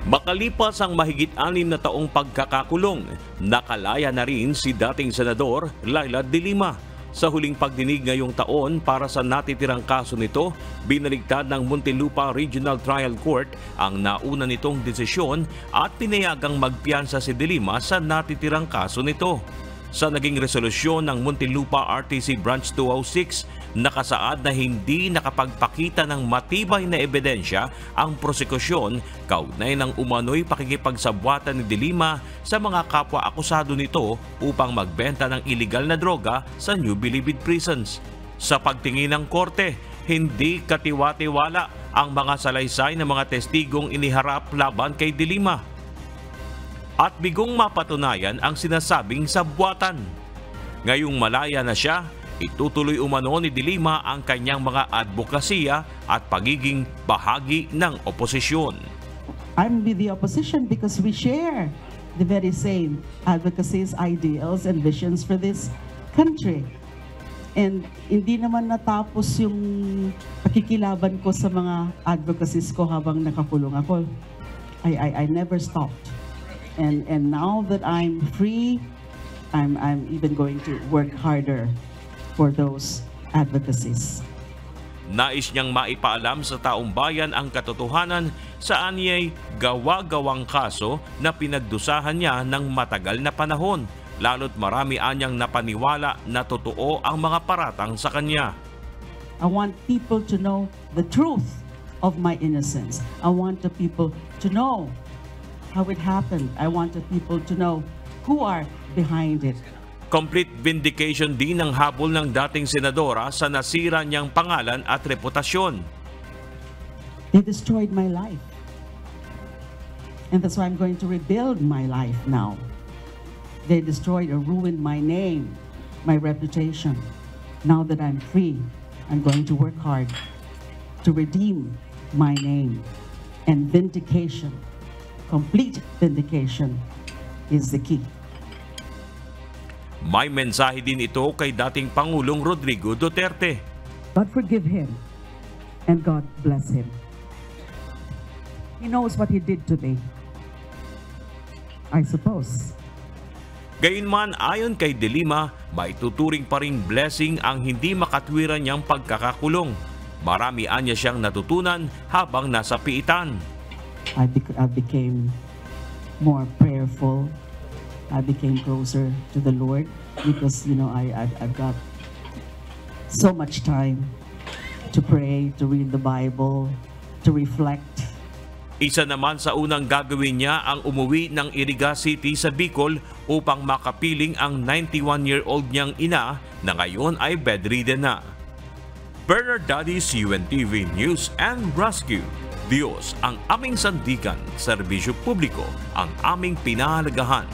Makalipas ang mahigit-6 na taong pagkakakulong, nakalaya na rin si dating Senador Laila De Lima. Sa huling pagdinig ngayong taon para sa natitirang kaso nito, binaligtad ng Muntinlupa Regional Trial Court ang nauna nitong desisyon at pinayagang magpiyansa si De Lima sa natitirang kaso nito. Sa naging resolusyon ng Muntinlupa RTC Branch 206, nakasaad na hindi nakapagpakita ng matibay na ebidensya ang prosekusyon kaugnay ng umano'y pakikipagsabwatan ni De Lima sa mga kapwa-akusado nito upang magbenta ng iligal na droga sa New Bilibid prisons. Sa pagtingin ng korte, hindi katiwa-tiwala ang mga salaysay ng mga testigong iniharap laban kay De Lima at bigong mapatunayan ang sinasabing sabwatan. Ngayong malaya na siya, itutuloy umano ni De Lima ang kanyang mga advokasya at pagiging bahagi ng oposisyon. I'm with the opposition because we share the very same advocacies, ideals, and visions for this country. And hindi naman natapos yung pakikilaban ko sa mga advocacies ko habang nakakulong ako. I never stopped. And now that I'm free, I'm even going to work harder for those advocacies. Nais niyang maipaalam sa taong bayan ang katotohanan sa anyay gawa-gawang kaso na pinagdusahan niya ng matagal na panahon, lalo't marami anyang napaniwala na totoo ang mga paratang sa kanya. I want people to know the truth of my innocence. I want the people to know how it happened. I want the people to know who are behind it. Complete vindication din ang habol ng dating senadora sa nasira niyang pangalan at reputasyon. They destroyed my life. And that's why I'm going to rebuild my life now. They destroyed or ruined my name, my reputation. Now that I'm free, I'm going to work hard to redeem my name. And vindication, complete vindication, is the key. May mensahe din ito kay dating Pangulong Rodrigo Duterte. God forgive him and God bless him. He knows what he did to me, I suppose. Gayunman, ayon kay De Lima, may tuturing pa ring blessing ang hindi makatwiran niyang pagkakakulong. Marami anya siyang natutunan habang nasa piitan. I became more prayerful. I became closer to the Lord because, you know, I've got so much time to pray, to read the Bible, to reflect. Isa naman sa unang gagawin niya ang umuwi ng Iriga City sa Bicol upang makapiling ang 91-year-old niyang ina na ngayon ay bedridden na. Bernard Dadis, UNTV News and Rescue. Diyos ang aming sandigan, serbisyo publiko ang aming pinahalagahan.